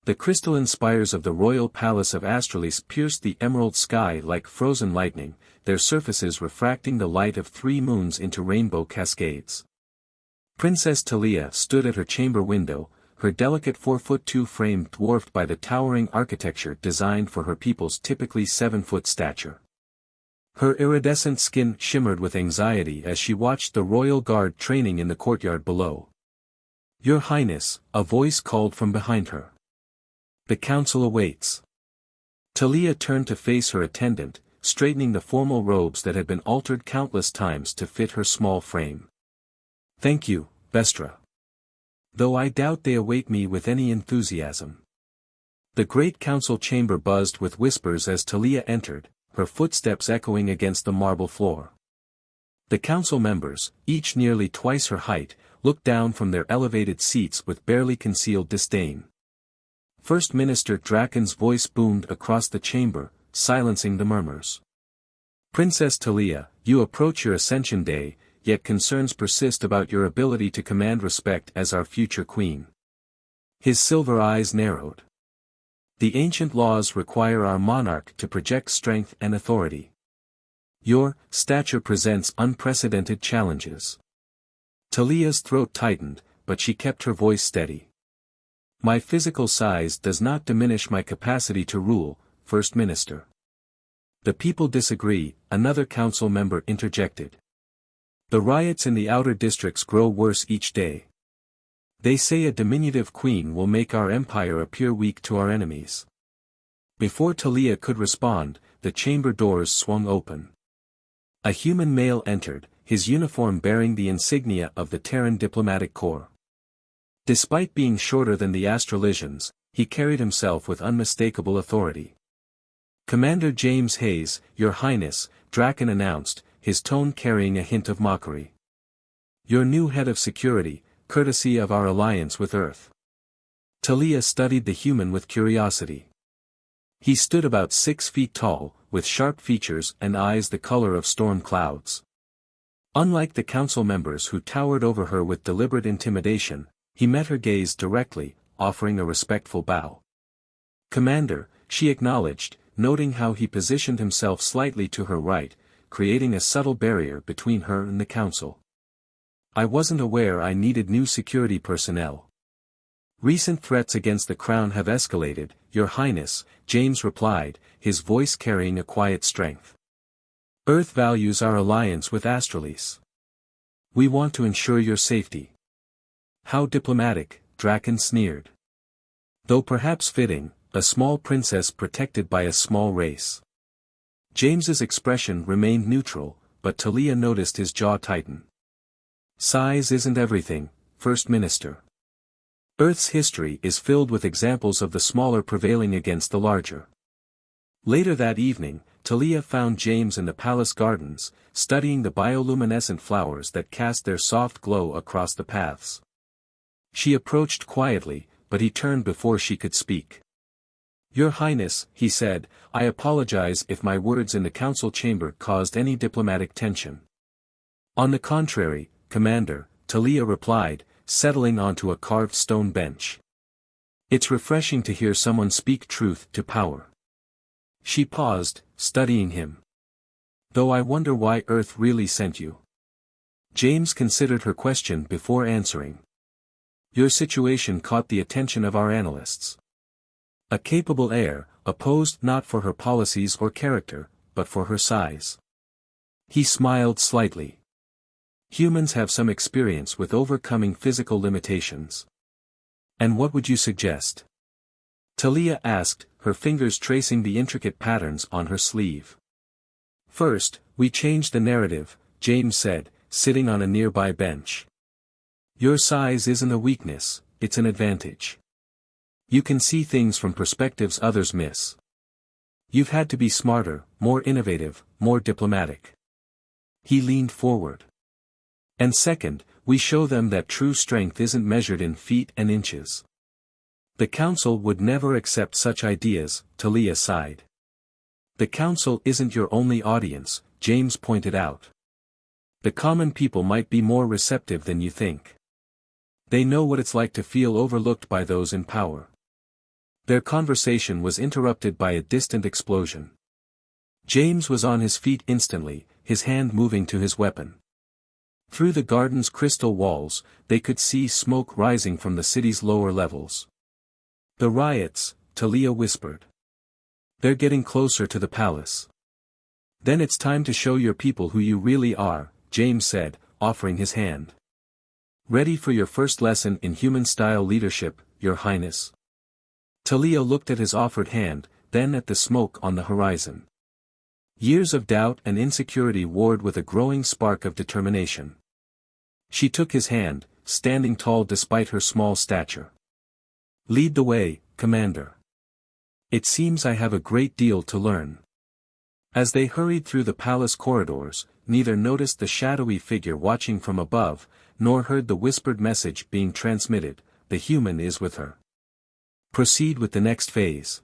The crystalline spires of the royal palace of Astralis pierced the emerald sky like frozen lightning, their surfaces refracting the light of 3 moons into rainbow cascades. Princess Talia stood at her chamber window, her delicate 4'2" frame dwarfed by the towering architecture designed for her people's typically 7-foot stature. Her iridescent skin shimmered with anxiety as she watched the royal guard training in the courtyard below. "Your Highness," a voice called from behind her. "The council awaits." Talia turned to face her attendant, straightening the formal robes that had been altered countless times to fit her small frame. "Thank you, Vestra. Though I doubt they await me with any enthusiasm." The great council chamber buzzed with whispers as Talia entered, her footsteps echoing against the marble floor. The council members, each nearly twice her height, looked down from their elevated seats with barely concealed disdain. First Minister Draken's voice boomed across the chamber, silencing the murmurs. "Princess Talia, you approach your ascension day, yet concerns persist about your ability to command respect as our future queen." His silver eyes narrowed. "The ancient laws require our monarch to project strength and authority. Your stature presents unprecedented challenges." Talia's throat tightened, but she kept her voice steady. "My physical size does not diminish my capacity to rule, First Minister." "The people disagree," another council member interjected. "The riots in the outer districts grow worse each day. They say a diminutive queen will make our empire appear weak to our enemies." Before Talia could respond, the chamber doors swung open. A human male entered, his uniform bearing the insignia of the Terran Diplomatic Corps. Despite being shorter than the Astralisians, he carried himself with unmistakable authority. "Commander James Hayes, Your Highness," Draken announced, his tone carrying a hint of mockery. "Your new head of security, courtesy of our alliance with Earth." Talia studied the human with curiosity. He stood about 6 feet tall, with sharp features and eyes the color of storm clouds. Unlike the council members who towered over her with deliberate intimidation, he met her gaze directly, offering a respectful bow. "Commander," she acknowledged, noting how he positioned himself slightly to her right, creating a subtle barrier between her and the council. "I wasn't aware I needed new security personnel." "Recent threats against the crown have escalated, Your Highness," James replied, his voice carrying a quiet strength. "Earth values our alliance with Astralis. We want to ensure your safety." "How diplomatic," Draken sneered. "Though perhaps fitting, a small princess protected by a small race." James's expression remained neutral, but Talia noticed his jaw tighten. "Size isn't everything, First Minister. Earth's history is filled with examples of the smaller prevailing against the larger." Later that evening, Talia found James in the palace gardens, studying the bioluminescent flowers that cast their soft glow across the paths. She approached quietly, but he turned before she could speak. "Your Highness," he said, "I apologize if my words in the council chamber caused any diplomatic tension." "On the contrary, Commander," Talia replied, settling onto a carved stone bench. "It's refreshing to hear someone speak truth to power." She paused, studying him. "Though I wonder why Earth really sent you." James considered her question before answering. "Your situation caught the attention of our analysts. A capable heir, opposed not for her policies or character, but for her size." He smiled slightly. "Humans have some experience with overcoming physical limitations." "And what would you suggest?" Talia asked, her fingers tracing the intricate patterns on her sleeve. "First, we change the narrative," James said, sitting on a nearby bench. "Your size isn't a weakness, it's an advantage. You can see things from perspectives others miss. You've had to be smarter, more innovative, more diplomatic." He leaned forward. "And second, we show them that true strength isn't measured in feet and inches." "The council would never accept such ideas," Talia sighed. "The council isn't your only audience," James pointed out. "The common people might be more receptive than you think. They know what it's like to feel overlooked by those in power." Their conversation was interrupted by a distant explosion. James was on his feet instantly, his hand moving to his weapon. Through the garden's crystal walls, they could see smoke rising from the city's lower levels. "The riots," Talia whispered. "They're getting closer to the palace." "Then it's time to show your people who you really are," James said, offering his hand. "Ready for your first lesson in human-style leadership, Your Highness?" Talia looked at his offered hand, then at the smoke on the horizon. Years of doubt and insecurity warred with a growing spark of determination. She took his hand, standing tall despite her small stature. "Lead the way, Commander. It seems I have a great deal to learn." As they hurried through the palace corridors, neither noticed the shadowy figure watching from above, nor heard the whispered message being transmitted, "The human is with her. Proceed with the next phase."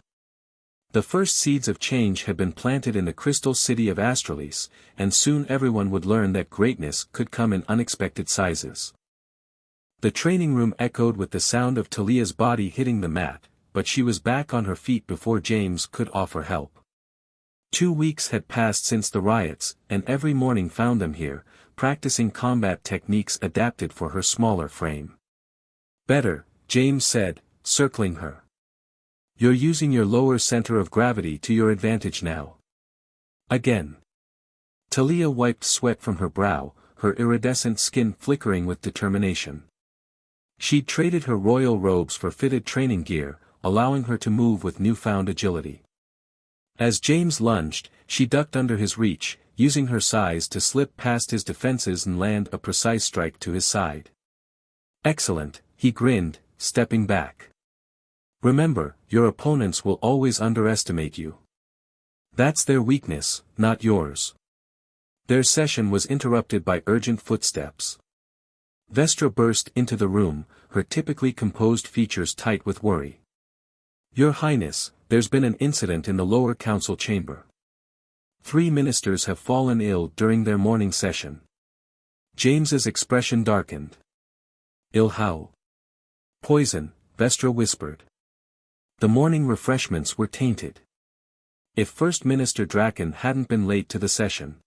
The first seeds of change had been planted in the crystal city of Astralis, and soon everyone would learn that greatness could come in unexpected sizes. The training room echoed with the sound of Talia's body hitting the mat, but she was back on her feet before James could offer help. 2 weeks had passed since the riots, and every morning found them here, practicing combat techniques adapted for her smaller frame. "Better," James said, circling her. "You're using your lower center of gravity to your advantage now." Again. Talia wiped sweat from her brow, her iridescent skin flickering with determination. She'd traded her royal robes for fitted training gear, allowing her to move with newfound agility. As James lunged, she ducked under his reach, using her size to slip past his defenses and land a precise strike to his side. "Excellent," he grinned, stepping back. "Remember, your opponents will always underestimate you. That's their weakness, not yours." Their session was interrupted by urgent footsteps. Vestra burst into the room, her typically composed features tight with worry. "Your Highness, there's been an incident in the lower council chamber. 3 ministers have fallen ill during their morning session." James's expression darkened. "Ill how?" "Poison," Vestra whispered. "The morning refreshments were tainted." If First Minister Draken hadn't been late to the session,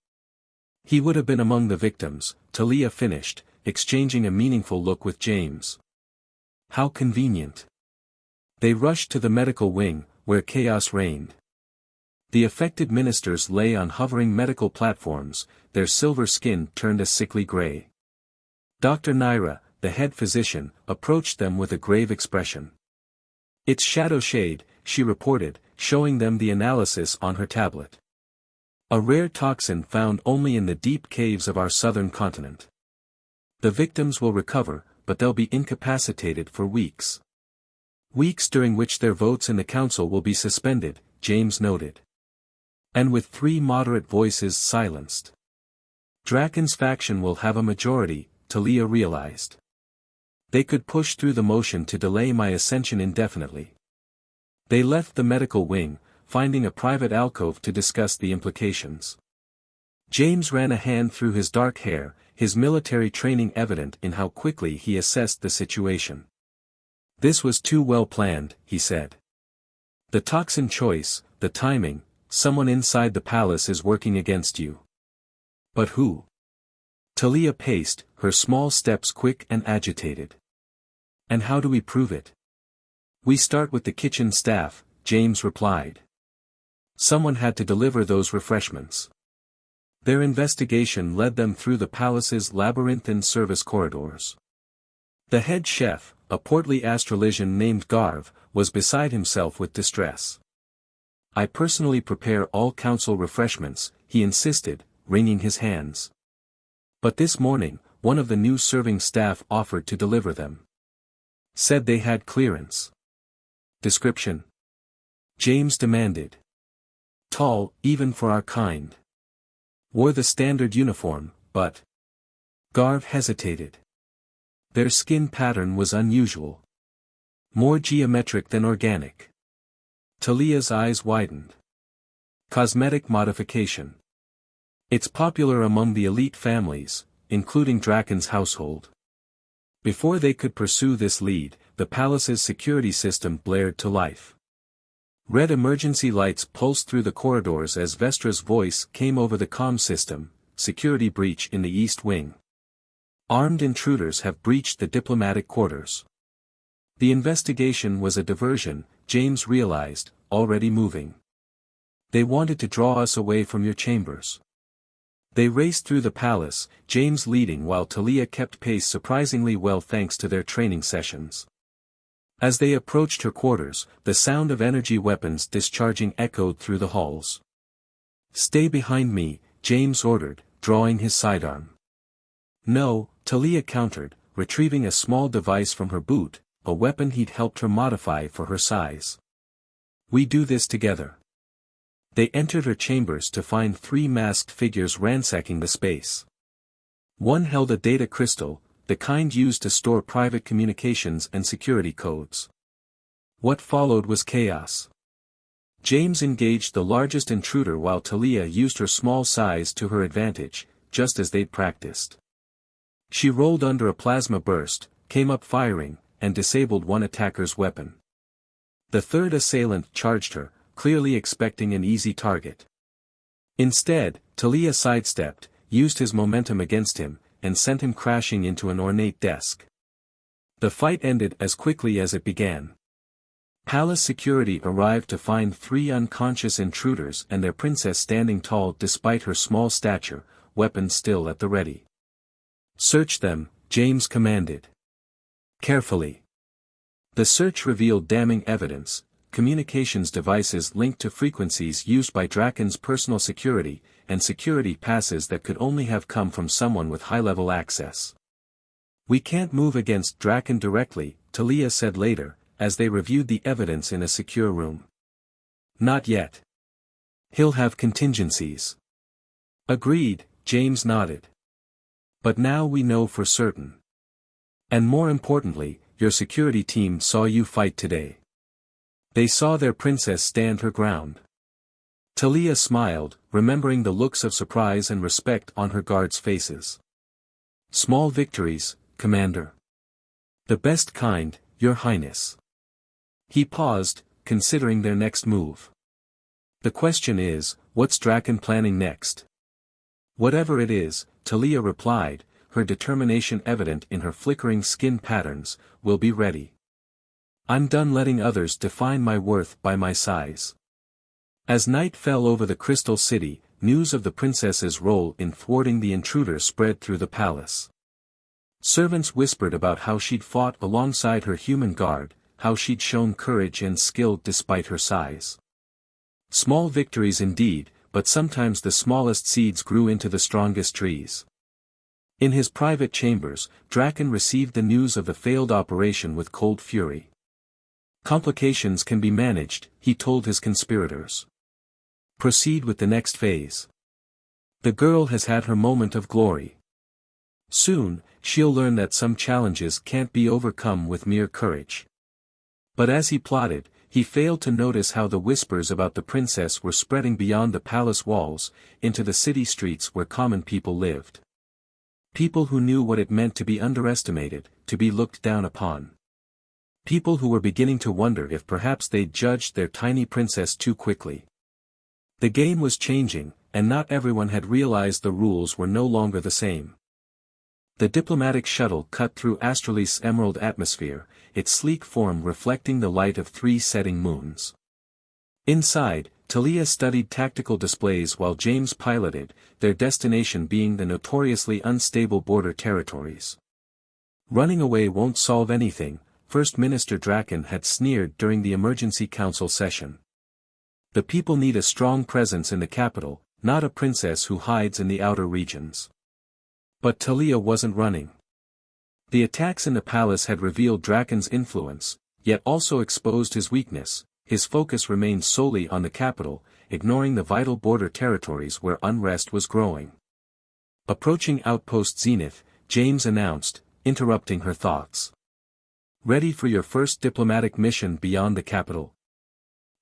he would have been among the victims, Talia finished, exchanging a meaningful look with James. "How convenient." They rushed to the medical wing, where chaos reigned. The affected ministers lay on hovering medical platforms, their silver skin turned a sickly gray. Dr. Naira, the head physician, approached them with a grave expression. "It's shadow shade," she reported, showing them the analysis on her tablet. "A rare toxin found only in the deep caves of our southern continent. The victims will recover, but they'll be incapacitated for weeks. Weeks during which their votes in the council will be suspended," James noted. "And with 3 moderate voices silenced. Draken's faction will have a majority," Talia realized. "They could push through the motion to delay my ascension indefinitely." They left the medical wing, finding a private alcove to discuss the implications. James ran a hand through his dark hair, his military training evident in how quickly he assessed the situation. "This was too well planned," he said. "The toxin choice, the timing, someone inside the palace is working against you." "But who?" Talia paced, her small steps quick and agitated. "And how do we prove it?" "We start with the kitchen staff," James replied. "Someone had to deliver those refreshments." Their investigation led them through the palace's labyrinthine service corridors. The head chef, a portly Astralisian named Garv, was beside himself with distress. "I personally prepare all council refreshments," he insisted, wringing his hands. "But this morning, one of the new serving staff offered to deliver them. Said they had clearance." "Description?" James demanded. "Tall, even for our kind. Wore the standard uniform, but..." Garv hesitated. "Their skin pattern was unusual. More geometric than organic." Talia's eyes widened. "Cosmetic modification. It's popular among the elite families, including Draken's household." Before they could pursue this lead, the palace's security system blared to life. Red emergency lights pulsed through the corridors as Vestra's voice came over the comm system, security breach in the East Wing. Armed intruders have breached the diplomatic quarters. The investigation was a diversion, James realized, already moving. They wanted to draw us away from your chambers. They raced through the palace, James leading while Talia kept pace surprisingly well thanks to their training sessions. As they approached her quarters, the sound of energy weapons discharging echoed through the halls. "Stay behind me," James ordered, drawing his sidearm. "No," Talia countered, retrieving a small device from her boot, a weapon he'd helped her modify for her size. "We do this together." They entered her chambers to find three masked figures ransacking the space. One held a data crystal, the kind used to store private communications and security codes. What followed was chaos. James engaged the largest intruder while Talia used her small size to her advantage, just as they'd practiced. She rolled under a plasma burst, came up firing, and disabled one attacker's weapon. The third assailant charged her, clearly expecting an easy target. Instead, Talia sidestepped, used his momentum against him, and sent him crashing into an ornate desk. The fight ended as quickly as it began. Palace security arrived to find three unconscious intruders and their princess standing tall despite her small stature, weapons still at the ready. "Search them," James commanded. Carefully. The search revealed damning evidence, communications devices linked to frequencies used by Draken's personal security, and security passes that could only have come from someone with high-level access. "We can't move against Draken directly," Talia said later, as they reviewed the evidence in a secure room. "Not yet. He'll have contingencies." "Agreed," James nodded. "But now we know for certain. And more importantly, your security team saw you fight today. They saw their princess stand her ground." Talia smiled, remembering the looks of surprise and respect on her guards' faces. "Small victories, Commander. The best kind, Your Highness." He paused, considering their next move. "The question is, what's Draken planning next?" "Whatever it is," Talia replied, her determination evident in her flickering skin patterns, "will be ready. I'm done letting others define my worth by my size." As night fell over the Crystal City, news of the princess's role in thwarting the intruder spread through the palace. Servants whispered about how she'd fought alongside her human guard, how she'd shown courage and skill despite her size. Small victories indeed, but sometimes the smallest seeds grew into the strongest trees. In his private chambers, Draken received the news of the failed operation with cold fury. "Complications can be managed," he told his conspirators. "Proceed with the next phase. The girl has had her moment of glory. Soon, she'll learn that some challenges can't be overcome with mere courage." But as he plotted, he failed to notice how the whispers about the princess were spreading beyond the palace walls, into the city streets where common people lived. People who knew what it meant to be underestimated, to be looked down upon. People who were beginning to wonder if perhaps they'd judged their tiny princess too quickly. The game was changing, and not everyone had realized the rules were no longer the same. The diplomatic shuttle cut through Astralis's emerald atmosphere, its sleek form reflecting the light of three setting moons. Inside, Talia studied tactical displays while James piloted, their destination being the notoriously unstable border territories. "Running away won't solve anything," First Minister Draken had sneered during the emergency council session. "The people need a strong presence in the capital, not a princess who hides in the outer regions." But Talia wasn't running. The attacks in the palace had revealed Draken's influence, yet also exposed his weakness. His focus remained solely on the capital, ignoring the vital border territories where unrest was growing. Approaching Outpost Zenith, James announced, interrupting her thoughts. "Ready for your first diplomatic mission beyond the capital?"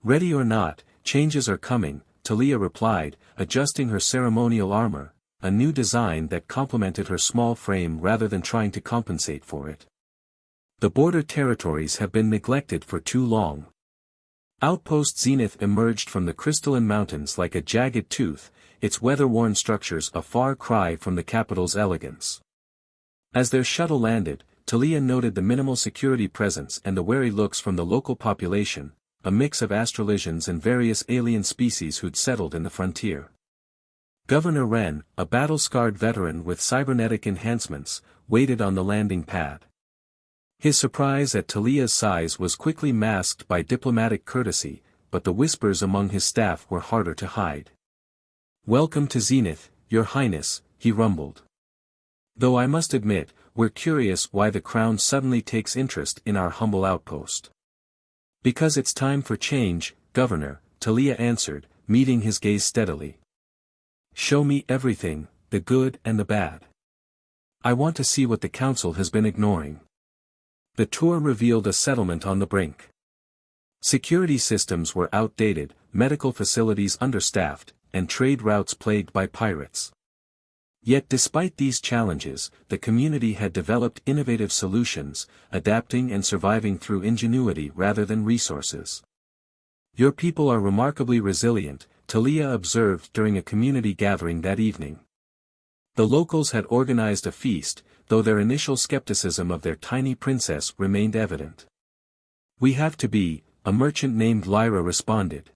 "Ready or not, changes are coming," Talia replied, adjusting her ceremonial armor, a new design that complemented her small frame rather than trying to compensate for it. "The border territories have been neglected for too long. Outpost Zenith emerged from the crystalline mountains like a jagged tooth, its weather-worn structures a far cry from the capital's elegance. As their shuttle landed, Talia noted the minimal security presence and the wary looks from the local population, a mix of astrolesians and various alien species who'd settled in the frontier. Governor Wren, a battle-scarred veteran with cybernetic enhancements, waited on the landing pad. His surprise at Talia's size was quickly masked by diplomatic courtesy, but the whispers among his staff were harder to hide. "Welcome to Zenith, Your Highness," he rumbled. "Though I must admit, we're curious why the Crown suddenly takes interest in our humble outpost." "Because it's time for change, Governor," Talia answered, meeting his gaze steadily. "Show me everything, the good and the bad. I want to see what the Council has been ignoring." The tour revealed a settlement on the brink. Security systems were outdated, medical facilities understaffed, and trade routes plagued by pirates. Yet despite these challenges, the community had developed innovative solutions, adapting and surviving through ingenuity rather than resources. "Your people are remarkably resilient," Talia observed during a community gathering that evening. The locals had organized a feast, though their initial skepticism of their tiny princess remained evident. "We have to be," a merchant named Lyra responded.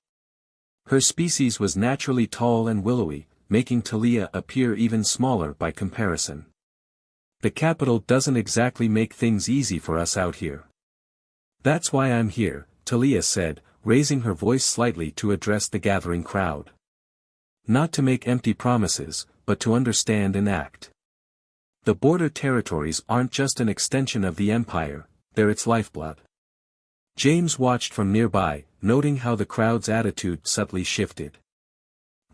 Her species was naturally tall and willowy, making Talia appear even smaller by comparison. "The capital doesn't exactly make things easy for us out here." "That's why I'm here," Talia said, raising her voice slightly to address the gathering crowd. "Not to make empty promises, but to understand and act. The border territories aren't just an extension of the Empire, they're its lifeblood." James watched from nearby, noting how the crowd's attitude subtly shifted.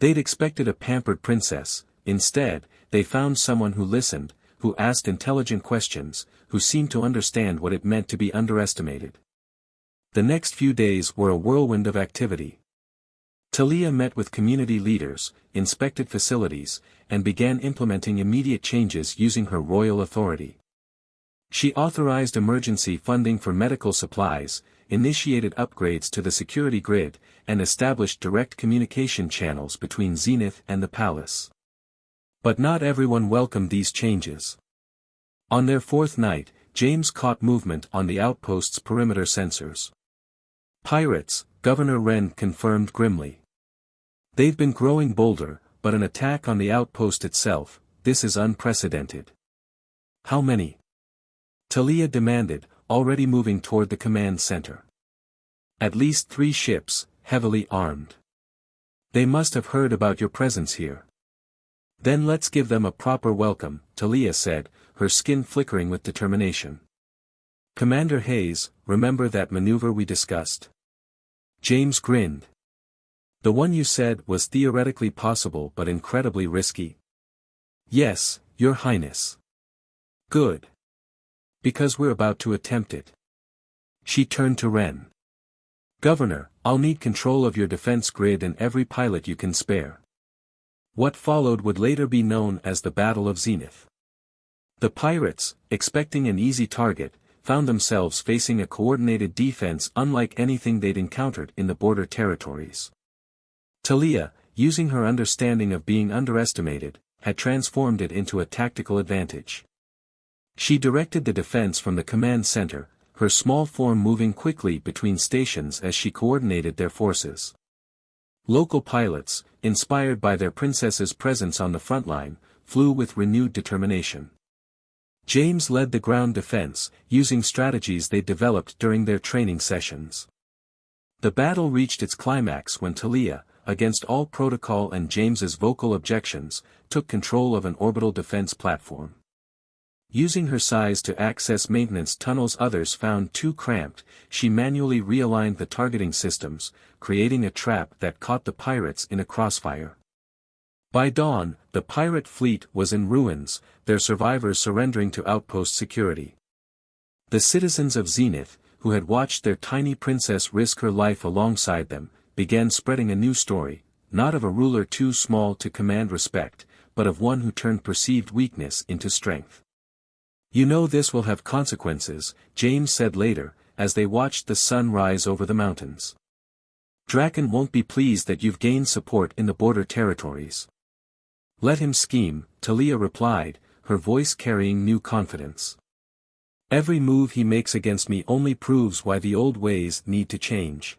They'd expected a pampered princess, instead, they found someone who listened, who asked intelligent questions, who seemed to understand what it meant to be underestimated. The next few days were a whirlwind of activity. Talia met with community leaders, inspected facilities, and began implementing immediate changes using her royal authority. She authorized emergency funding for medical supplies, initiated upgrades to the security grid, and established direct communication channels between Zenith and the palace. But not everyone welcomed these changes. On their fourth night, James caught movement on the outpost's perimeter sensors. "Pirates," Governor Wren confirmed grimly. "They've been growing bolder, but an attack on the outpost itself, this is unprecedented." "How many?" Talia demanded, already moving toward the command center. "At least 3 ships, heavily armed. They must have heard about your presence here." "Then let's give them a proper welcome," Talia said, her skin flickering with determination. "Commander Hayes, remember that maneuver we discussed?" James grinned. "The one you said was theoretically possible but incredibly risky?" "Yes, Your Highness." "Good. Because we're about to attempt it." She turned to Wren. "Governor, I'll need control of your defense grid and every pilot you can spare." What followed would later be known as the Battle of Zenith. The pirates, expecting an easy target, found themselves facing a coordinated defense unlike anything they'd encountered in the border territories. Talia, using her understanding of being underestimated, had transformed it into a tactical advantage. She directed the defense from the command center, her small form moving quickly between stations as she coordinated their forces. Local pilots, inspired by their princess's presence on the front line, flew with renewed determination. James led the ground defense, using strategies they developed during their training sessions. The battle reached its climax when Talia, against all protocol and James's vocal objections, took control of an orbital defense platform. Using her size to access maintenance tunnels others found too cramped, she manually realigned the targeting systems, creating a trap that caught the pirates in a crossfire. By dawn, the pirate fleet was in ruins, their survivors surrendering to outpost security. The citizens of Zenith, who had watched their tiny princess risk her life alongside them, began spreading a new story, not of a ruler too small to command respect, but of one who turned perceived weakness into strength. "You know this will have consequences," James said later, as they watched the sun rise over the mountains. Draken won't be pleased that you've gained support in the border territories. Let him scheme, Talia replied, her voice carrying new confidence. Every move he makes against me only proves why the old ways need to change.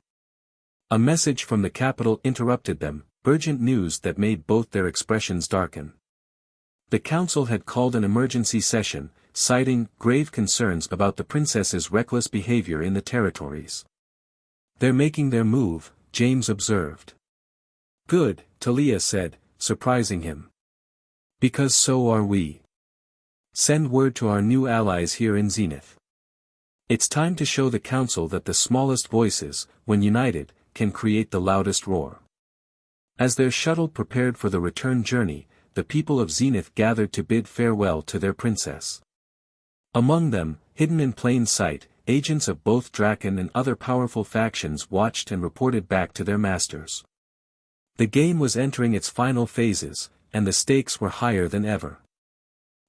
A message from the capital interrupted them, urgent news that made both their expressions darken. The council had called an emergency session, citing grave concerns about the princess's reckless behavior in the territories. They're making their move, James observed. Good, Talia said, surprising him. Because so are we. Send word to our new allies here in Zenith. It's time to show the council that the smallest voices, when united, can create the loudest roar. As their shuttle prepared for the return journey, the people of Zenith gathered to bid farewell to their princess. Among them, hidden in plain sight, agents of both Draken and other powerful factions watched and reported back to their masters. The game was entering its final phases, and the stakes were higher than ever.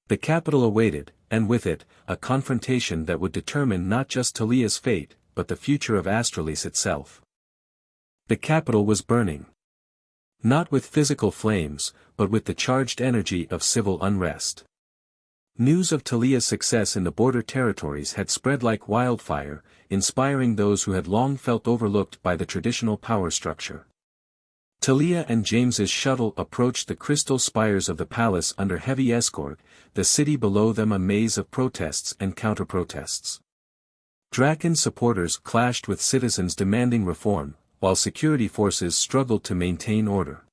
The capital awaited, and with it, a confrontation that would determine not just Talia's fate, but the future of Astralis itself. The capital was burning. Not with physical flames, but with the charged energy of civil unrest. News of Talia's success in the border territories had spread like wildfire, inspiring those who had long felt overlooked by the traditional power structure. Talia and James's shuttle approached the crystal spires of the palace under heavy escort, the city below them a maze of protests and counter-protests. Draken supporters clashed with citizens demanding reform, while security forces struggled to maintain order.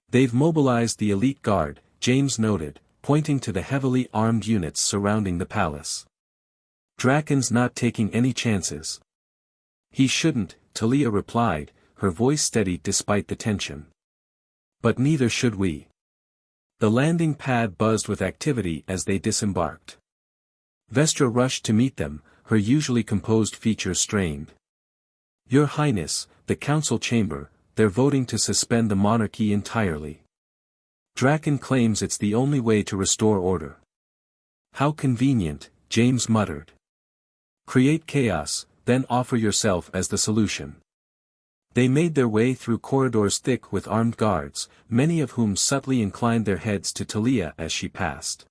They've mobilized the elite guard, James noted, pointing to the heavily armed units surrounding the palace. Draken's not taking any chances. He shouldn't, Talia replied, her voice steady despite the tension. But neither should we. The landing pad buzzed with activity as they disembarked. Vestra rushed to meet them, her usually composed features strained. Your Highness, the council chamber, they're voting to suspend the monarchy entirely. Draken claims it's the only way to restore order. How convenient, James muttered. Create chaos, then offer yourself as the solution. They made their way through corridors thick with armed guards, many of whom subtly inclined their heads to Talia as she passed.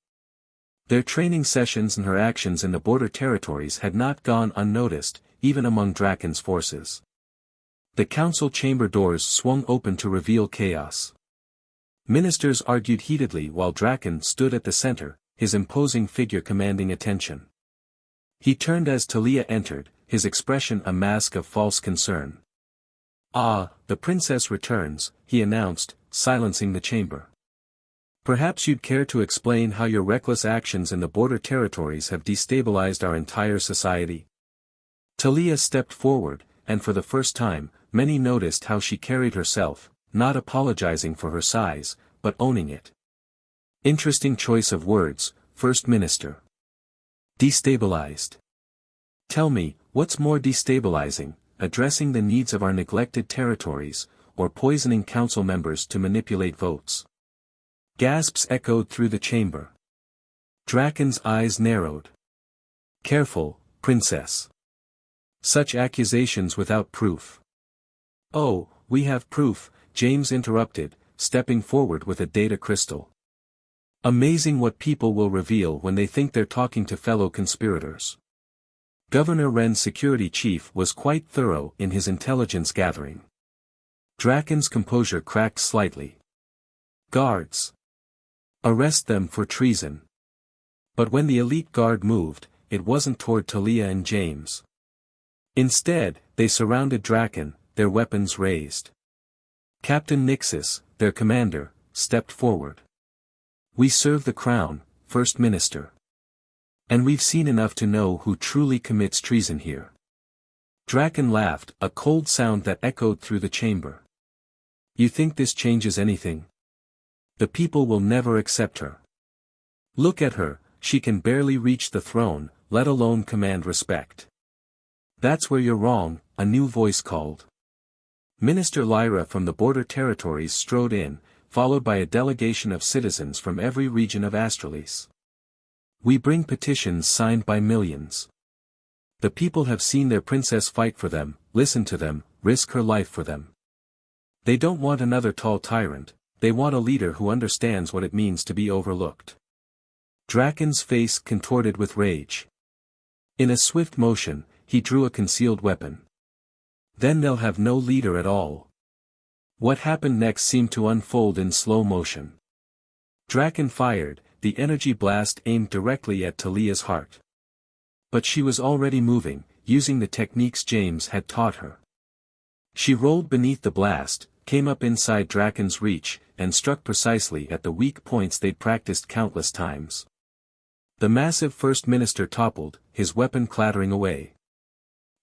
Their training sessions and her actions in the border territories had not gone unnoticed, even among Draken's forces. The council chamber doors swung open to reveal chaos. Ministers argued heatedly while Draken stood at the center, his imposing figure commanding attention. He turned as Talia entered, his expression a mask of false concern. Ah, the princess returns, he announced, silencing the chamber. Perhaps you'd care to explain how your reckless actions in the border territories have destabilized our entire society? Talia stepped forward, and for the first time, many noticed how she carried herself, not apologizing for her size, but owning it. Interesting choice of words, First Minister. Destabilized. Tell me, what's more destabilizing, addressing the needs of our neglected territories, or poisoning council members to manipulate votes? Gasps echoed through the chamber. Draken's eyes narrowed. Careful, princess. Such accusations without proof. Oh, we have proof, James interrupted, stepping forward with a data crystal. Amazing what people will reveal when they think they're talking to fellow conspirators. Governor Wren's security chief was quite thorough in his intelligence gathering. Draken's composure cracked slightly. Guards. Arrest them for treason. But when the elite guard moved, it wasn't toward Talia and James. Instead, they surrounded Draken, their weapons raised. Captain Nixus, their commander, stepped forward. We serve the crown, First Minister. And we've seen enough to know who truly commits treason here. Draken laughed, a cold sound that echoed through the chamber. You think this changes anything? The people will never accept her. Look at her, she can barely reach the throne, let alone command respect. That's where you're wrong, a new voice called. Minister Lyra from the border territories strode in, followed by a delegation of citizens from every region of Astralis. We bring petitions signed by millions. The people have seen their princess fight for them, listened to them, risk her life for them. They don't want another tall tyrant, they want a leader who understands what it means to be overlooked. Draken's face contorted with rage. In a swift motion, he drew a concealed weapon. Then they'll have no leader at all. What happened next seemed to unfold in slow motion. Draken fired, the energy blast aimed directly at Talia's heart. But she was already moving, using the techniques James had taught her. She rolled beneath the blast, came up inside Draken's reach, and struck precisely at the weak points they'd practiced countless times. The massive First Minister toppled, his weapon clattering away.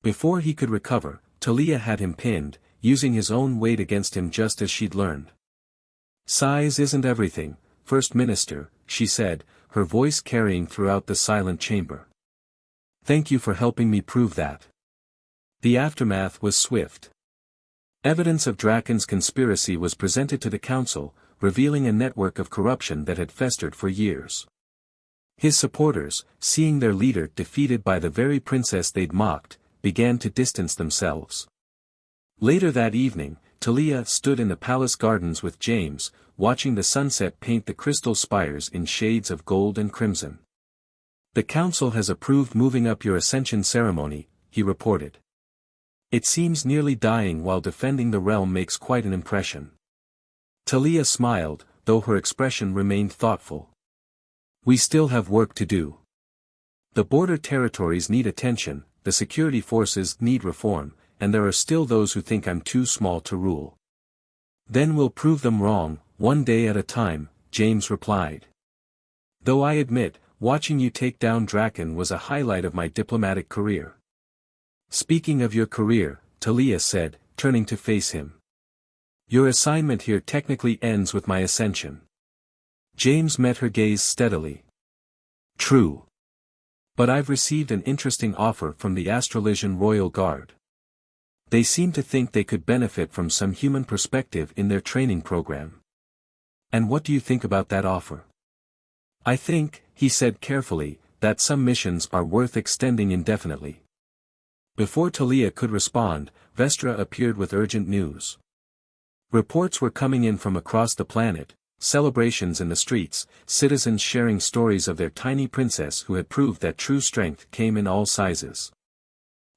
Before he could recover, Talia had him pinned, using his own weight against him just as she'd learned. "Size isn't everything, First Minister," she said, her voice carrying throughout the silent chamber. "Thank you for helping me prove that." The aftermath was swift. Evidence of Draken's conspiracy was presented to the council, revealing a network of corruption that had festered for years. His supporters, seeing their leader defeated by the very princess they'd mocked, began to distance themselves. Later that evening, Talia stood in the palace gardens with James, watching the sunset paint the crystal spires in shades of gold and crimson. "The council has approved moving up your ascension ceremony," he reported. "It seems nearly dying while defending the realm makes quite an impression." Talia smiled, though her expression remained thoughtful. "We still have work to do. The border territories need attention, the security forces need reform, and there are still those who think I'm too small to rule." "Then we'll prove them wrong, one day at a time," James replied. "Though I admit, watching you take down Draken was a highlight of my diplomatic career." "Speaking of your career," Talia said, turning to face him. "Your assignment here technically ends with my ascension." James met her gaze steadily. "True. But I've received an interesting offer from the Astrolesian Royal Guard. They seem to think they could benefit from some human perspective in their training program." "And what do you think about that offer?" "I think," he said carefully, "that some missions are worth extending indefinitely." Before Talia could respond, Vestra appeared with urgent news. Reports were coming in from across the planet, celebrations in the streets, citizens sharing stories of their tiny princess who had proved that true strength came in all sizes.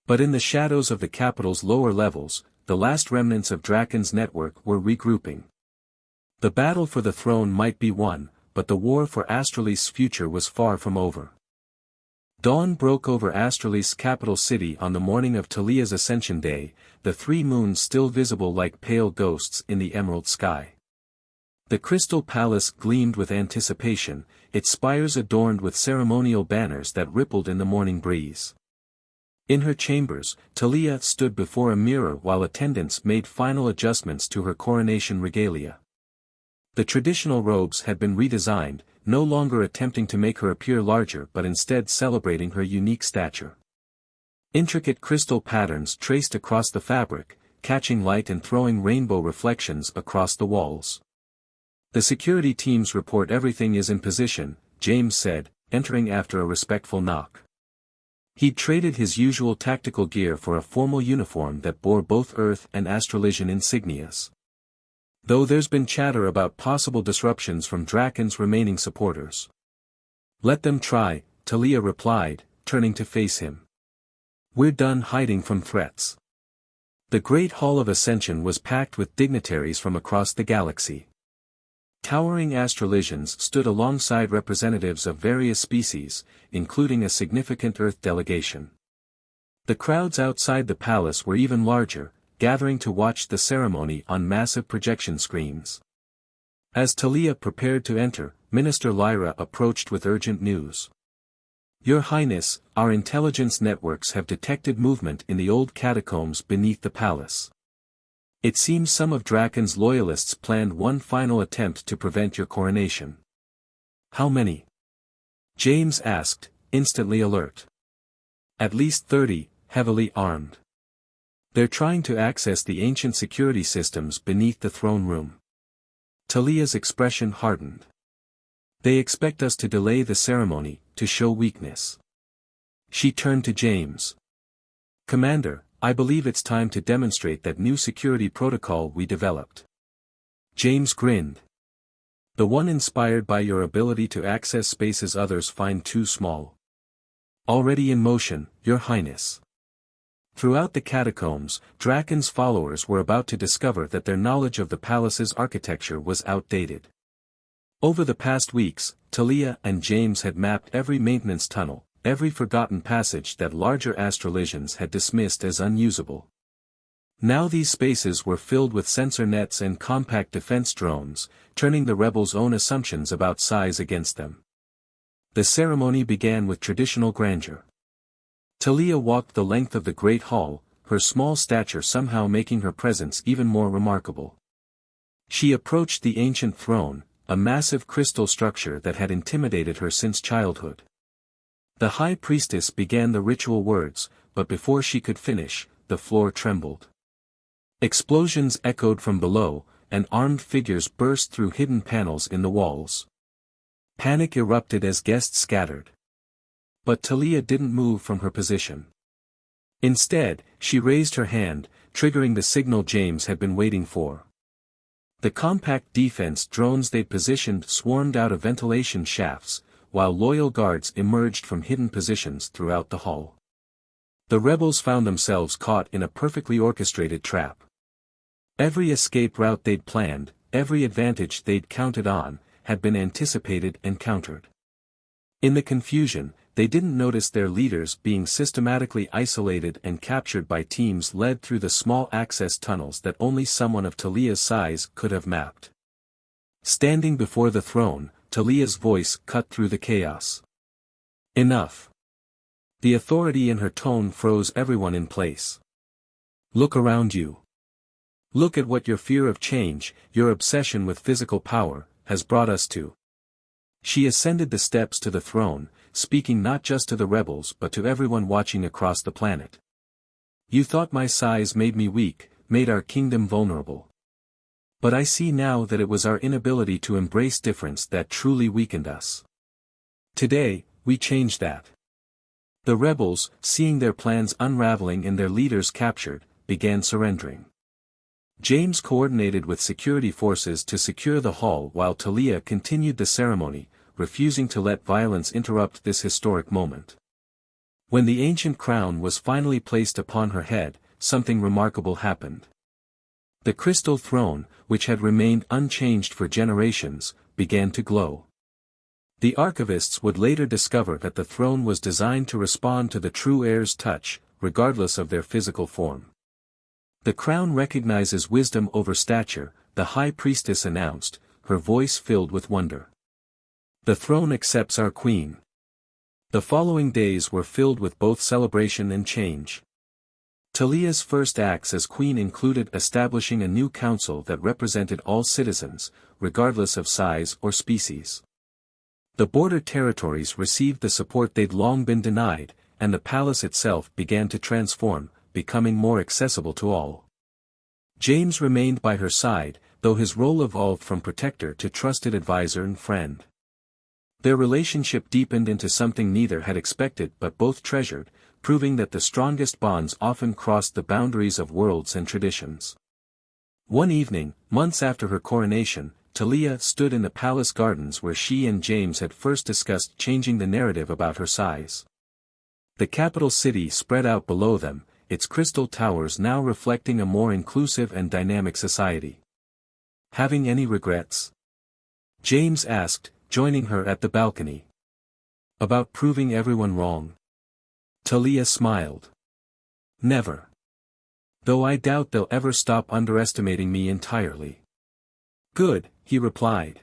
But in the shadows of the capital's lower levels, the last remnants of Draken's network were regrouping. The battle for the throne might be won, but the war for Astralis's future was far from over. Dawn broke over Astralis's capital city on the morning of Talia's Ascension Day, the 3 moons still visible like pale ghosts in the emerald sky. The Crystal Palace gleamed with anticipation, its spires adorned with ceremonial banners that rippled in the morning breeze. In her chambers, Talia stood before a mirror while attendants made final adjustments to her coronation regalia. The traditional robes had been redesigned, no longer attempting to make her appear larger but instead celebrating her unique stature. Intricate crystal patterns traced across the fabric, catching light and throwing rainbow reflections across the walls. "The security teams report everything is in position," James said, entering after a respectful knock. He'd traded his usual tactical gear for a formal uniform that bore both Earth and Astrolesian insignias. "Though there's been chatter about possible disruptions from Draken's remaining supporters." "Let them try," Talia replied, turning to face him. "We're done hiding from threats." The Great Hall of Ascension was packed with dignitaries from across the galaxy. Towering Astrolesians stood alongside representatives of various species, including a significant Earth delegation. The crowds outside the palace were even larger, gathering to watch the ceremony on massive projection screens. As Talia prepared to enter, Minister Lyra approached with urgent news. "Your Highness, our intelligence networks have detected movement in the old catacombs beneath the palace. It seems some of Draken's loyalists planned one final attempt to prevent your coronation." "How many?" James asked, instantly alert. "At least 30, heavily armed. They're trying to access the ancient security systems beneath the throne room." Talia's expression hardened. "They expect us to delay the ceremony, to show weakness." She turned to James. "Commander, I believe it's time to demonstrate that new security protocol we developed. James grinned. The one inspired by your ability to access spaces others find too small. Already in motion, Your Highness. Throughout the catacombs, Draken's followers were about to discover that their knowledge of the palace's architecture was outdated. Over the past weeks, Talia and James had mapped every maintenance tunnel, every forgotten passage that larger astrolations had dismissed as unusable. Now these spaces were filled with sensor nets and compact defense drones, turning the rebels' own assumptions about size against them. The ceremony began with traditional grandeur. Talia walked the length of the great hall, her small stature somehow making her presence even more remarkable. She approached the ancient throne, a massive crystal structure that had intimidated her since childhood. The high priestess began the ritual words, but before she could finish, the floor trembled. Explosions echoed from below, and armed figures burst through hidden panels in the walls. Panic erupted as guests scattered. But Talia didn't move from her position. Instead, she raised her hand, triggering the signal James had been waiting for. The compact defense drones they'd positioned swarmed out of ventilation shafts, while loyal guards emerged from hidden positions throughout the hall. The rebels found themselves caught in a perfectly orchestrated trap. Every escape route they'd planned, every advantage they'd counted on, had been anticipated and countered. In the confusion, they didn't notice their leaders being systematically isolated and captured by teams led through the small access tunnels that only someone of Talia's size could have mapped. Standing before the throne, Talia's voice cut through the chaos. Enough. The authority in her tone froze everyone in place. Look around you. Look at what your fear of change, your obsession with physical power, has brought us to. She ascended the steps to the throne, speaking not just to the rebels but to everyone watching across the planet. You thought my size made me weak, made our kingdom vulnerable. But I see now that it was our inability to embrace difference that truly weakened us. Today, we change that. The rebels, seeing their plans unraveling and their leaders captured, began surrendering. James coordinated with security forces to secure the hall while Talia continued the ceremony, refusing to let violence interrupt this historic moment. When the ancient crown was finally placed upon her head, something remarkable happened. The crystal throne, which had remained unchanged for generations, began to glow. The archivists would later discover that the throne was designed to respond to the true heir's touch, regardless of their physical form. The crown recognizes wisdom over stature, the high priestess announced, her voice filled with wonder. The throne accepts our queen. The following days were filled with both celebration and change. Talia's first acts as queen included establishing a new council that represented all citizens, regardless of size or species. The border territories received the support they'd long been denied, and the palace itself began to transform, becoming more accessible to all. James remained by her side, though his role evolved from protector to trusted advisor and friend. Their relationship deepened into something neither had expected but both treasured, proving that the strongest bonds often crossed the boundaries of worlds and traditions. One evening, months after her coronation, Talia stood in the palace gardens where she and James had first discussed changing the narrative about her size. The capital city spread out below them, its crystal towers now reflecting a more inclusive and dynamic society. Having any regrets? James asked, joining her at the balcony. About proving everyone wrong? Talia smiled. Never. Though I doubt they'll ever stop underestimating me entirely. Good, he replied.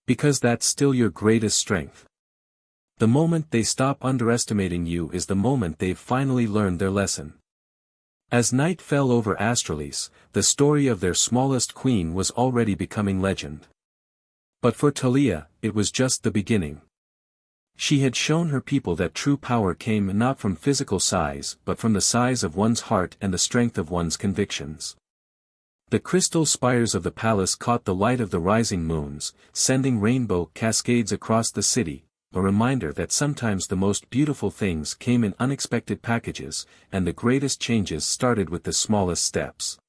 Because that's still your greatest strength. The moment they stop underestimating you is the moment they've finally learned their lesson. As night fell over Astralis, the story of their smallest queen was already becoming legend. But for Talia, it was just the beginning. She had shown her people that true power came not from physical size but from the size of one's heart and the strength of one's convictions. The crystal spires of the palace caught the light of the rising moons, sending rainbow cascades across the city, a reminder that sometimes the most beautiful things came in unexpected packages, and the greatest changes started with the smallest steps.